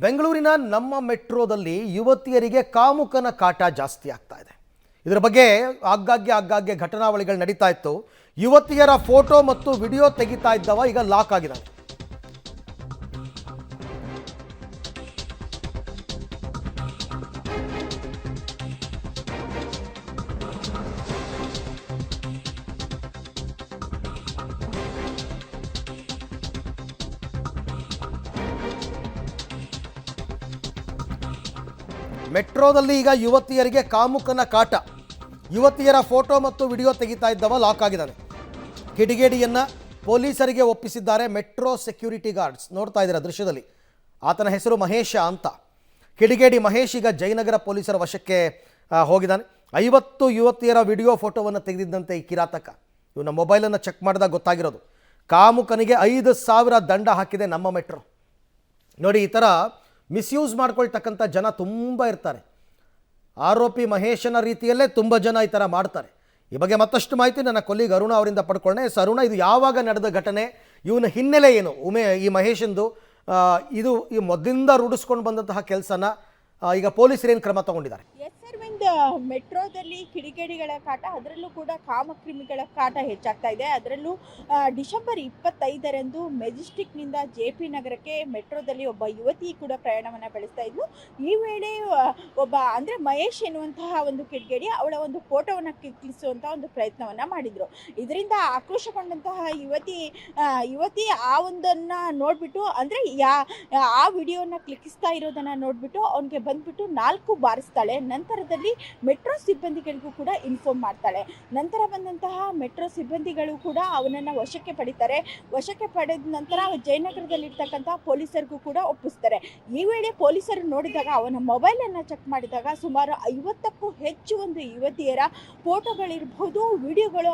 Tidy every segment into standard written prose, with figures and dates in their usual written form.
ಬೆಂಗಳೂರಿನ ನಮ್ಮ ಮೆಟ್ರೋದಲ್ಲಿ ಯುವತಿಯರಿಗೆ ಕಾಮುಕನ ಕಾಟ ಜಾಸ್ತಿ ಆಗ್ತಾ ಇದೆ. ಇದರ ಬಗ್ಗೆ ಆಗಾಗ್ಗೆ ಘಟನಾವಳಿಗಳು ನಡೀತಾ ಇತ್ತು. ಯುವತಿಯರ ಫೋಟೋ ಮತ್ತು ವಿಡಿಯೋ ತೆಗಿತಾ ಇದ್ದವ ಈಗ ಲಾಕ್ ಆಗಿದ್ದಾನೆ. ಮೆಟ್ರೋದಲ್ಲಿ ಈಗ ಯುವತಿಯರಿಗೆ ಕಾಮುಕನ ಕಾಟ. ಯುವತಿಯರ ಫೋಟೋ ಮತ್ತು ವಿಡಿಯೋ ತೆಗಿತಾ ಇದ್ದವ ಲಾಕ್ ಆಗಿದ್ದಾನೆ. ಕಿಡಿಗೇಡಿಯನ್ನು ಪೊಲೀಸರಿಗೆ ಒಪ್ಪಿಸಿದ್ದಾರೆ ಮೆಟ್ರೋ ಸೆಕ್ಯೂರಿಟಿ ಗಾರ್ಡ್ಸ್. ನೋಡ್ತಾ ಇದ್ದೀರಾ ದೃಶ್ಯದಲ್ಲಿ. ಆತನ ಹೆಸರು ಮಹೇಶ ಅಂತ. ಕಿಡಿಗೇಡಿ ಮಹೇಶ್ ಈಗ ಜಯನಗರ ಪೊಲೀಸರ ವಶಕ್ಕೆ ಹೋಗಿದ್ದಾನೆ. 50 ಯುವತಿಯರ ವಿಡಿಯೋ ಫೋಟೋವನ್ನು ತೆಗೆದಿದ್ದಂತೆ ಈ ಕಿರಾತಕ. ಇವನ ಮೊಬೈಲನ್ನು ಚೆಕ್ ಮಾಡಿದಾಗ ಗೊತ್ತಾಗಿರೋದು. ಕಾಮುಕನಿಗೆ 5,000 ದಂಡ ಹಾಕಿದೆ ನಮ್ಮ ಮೆಟ್ರೋ. ನೋಡಿ, ಈ ಥರ ಮಿಸ್ಯೂಸ್ ಮಾಡ್ಕೊಳ್ತಕ್ಕಂಥ ಜನ ತುಂಬ ಇರ್ತಾರೆ. ಆರೋಪಿ ಮಹೇಶನ ರೀತಿಯಲ್ಲೇ ತುಂಬ ಜನ ಈ ಥರ ಮಾಡ್ತಾರೆ. ಈ ಬಗ್ಗೆ ಮತ್ತಷ್ಟು ಮಾಹಿತಿ ನನ್ನ ಕೊಲ್ಲಿಗ್ ಅರುಣ ಅವರಿಂದ ಪಡ್ಕೊಂಡೆ. ಅರುಣ, ಇದು ಯಾವಾಗ ನಡೆದ ಘಟನೆ? ಇವನ ಹಿನ್ನೆಲೆ ಏನು? ಈ ಮಹೇಶಂದು ಇದು ಈ ಮೊದಲಿಂದ ರೂಢಿಸ್ಕೊಂಡು ಬಂದಂತಹ ಕೆಲಸನ ಈಗ ಪೊಲೀಸರು ಏನು ಕ್ರಮ ತಗೊಂಡಿದ್ದಾರೆ? ಮೆಟ್ರೋದಲ್ಲಿ ಕಿಡಿಗೇಡಿಗಳ ಕಾಟ, ಅದರಲ್ಲೂ ಕೂಡ ಕಾಮಕ್ರಿಮಿಗಳ ಕಾಟ ಹೆಚ್ಚಾಗ್ತಾ ಇದೆ. ಅದರಲ್ಲೂ ಡಿಸೆಂಬರ್ 25ರಂದು ಮೆಜೆಸ್ಟಿಕ್ನಿಂದ JP ನಗರಕ್ಕೆ ಮೆಟ್ರೋದಲ್ಲಿ ಒಬ್ಬ ಯುವತಿ ಕೂಡ ಪ್ರಯಾಣವನ್ನು ಬೆಳೆಸ್ತಾ ಇದ್ಲು. ಈ ವೇಳೆ ಒಬ್ಬ ಅಂದರೆ ಮಹೇಶ್ ಎನ್ನುವಂತಹ ಒಂದು ಕಿಡಿಗೇಡಿ ಅವಳ ಒಂದು ಫೋಟೋವನ್ನು ಕ್ಲಿಕ್ಕಿಸುವಂಥ ಒಂದು ಪ್ರಯತ್ನವನ್ನು ಮಾಡಿದರು. ಇದರಿಂದ ಆಕ್ರೋಶಗೊಂಡಂತಹ ಯುವತಿ ಆ ಒಂದನ್ನು ನೋಡಿಬಿಟ್ಟು, ಅಂದರೆ ಆ ವಿಡಿಯೋನ ಕ್ಲಿಕ್ಕಿಸ್ತಾ ಇರೋದನ್ನು ನೋಡಿಬಿಟ್ಟು ಅವನಿಗೆ ಬಂದುಬಿಟ್ಟು 4 ಬಾರಿಸ್ತಾಳೆ. ನಂತರದಲ್ಲಿ ಮೆಟ್ರೋ ಸಿಬ್ಬಂದಿಗಳಿಗೂ ಕೂಡ ಇನ್ಫಾರ್ಮ್ ಮಾಡ್ತಾಳೆ. ನಂತರ ಬಂದಂತಹ ಮೆಟ್ರೋ ಸಿಬ್ಬಂದಿಗಳು ಕೂಡ ಅವನನ್ನು ವಶಕ್ಕೆ ಪಡಿತಾರೆ. ವಶಕ್ಕೆ ಪಡೆದ ನಂತರ ಜಯನಗರದಲ್ಲಿರ್ತಕ್ಕಂಥ ಪೊಲೀಸರಿಗೂ ಕೂಡ ಒಪ್ಪಿಸ್ತಾರೆ. ಈ ವೇಳೆ ಪೊಲೀಸರು ನೋಡಿದಾಗ, ಅವನ ಮೊಬೈಲನ್ನು ಚೆಕ್ ಮಾಡಿದಾಗ ಸುಮಾರು 50ಕ್ಕೂ ಹೆಚ್ಚು ಒಂದು ಯುವತಿಯರ ಫೋಟೋಗಳಿರ್ಬೋದು, ವಿಡಿಯೋಗಳು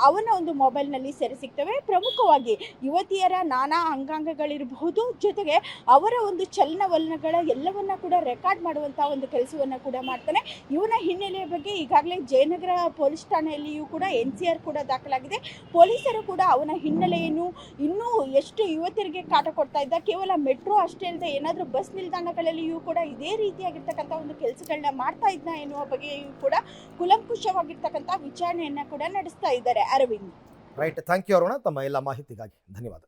ಅವನ ಒಂದು ಮೊಬೈಲ್ನಲ್ಲಿ ಸೆರೆ ಸಿಗ್ತವೆ. ಪ್ರಮುಖವಾಗಿ ಯುವತಿಯರ ನಾನಾ ಅಂಗಾಂಗಗಳಿರಬಹುದು, ಜೊತೆಗೆ ಅವರ ಒಂದು ಚಲನವಲನಗಳ ಎಲ್ಲವನ್ನ ಕೂಡ ರೆಕಾರ್ಡ್ ಮಾಡುವಂಥ ಒಂದು ಕೆಲಸವನ್ನು ಕೂಡ ಮಾಡ್ತಾನೆ. ಇವನ ಹಿನ್ನೆಲೆಯ ಬಗ್ಗೆ ಈಗಾಗಲೇ ಜಯನಗರ ಪೊಲೀಸ್ ಠಾಣೆಯಲ್ಲಿಯೂ ಕೂಡ NCR ಕೂಡ ದಾಖಲಾಗಿದೆ. ಪೊಲೀಸರು ಕೂಡ ಅವನ ಹಿನ್ನೆಲೆಯನ್ನು, ಇನ್ನೂ ಎಷ್ಟು ಯುವತಿಯರಿಗೆ ಕಾಟ ಕೊಡ್ತಾ ಇದ್ದ, ಕೇವಲ ಮೆಟ್ರೋ ಅಷ್ಟೇ ಅಲ್ಲದೆ ಏನಾದರೂ ಬಸ್ ನಿಲ್ದಾಣಗಳಲ್ಲಿಯೂ ಕೂಡ ಇದೇ ರೀತಿಯಾಗಿರ್ತಕ್ಕಂಥ ಒಂದು ಕೆಲಸಗಳನ್ನ ಮಾಡ್ತಾ ಇದ್ದ ಎನ್ನುವ ಬಗ್ಗೆಯೂ ಕೂಡ ಕುಲಂಕುಷವಾಗಿರ್ತಕ್ಕಂಥ ವಿಚಾರಣೆಯನ್ನು ಕೂಡ ನಡೆಸ್ತಾ ಇದ್ದಾರೆ. Arvind, right. Thank you Aruna, ತಮ್ಮ ಎಲ್ಲ ಮಾಹಿತಿಗಾಗಿ ಧನ್ಯವಾದ.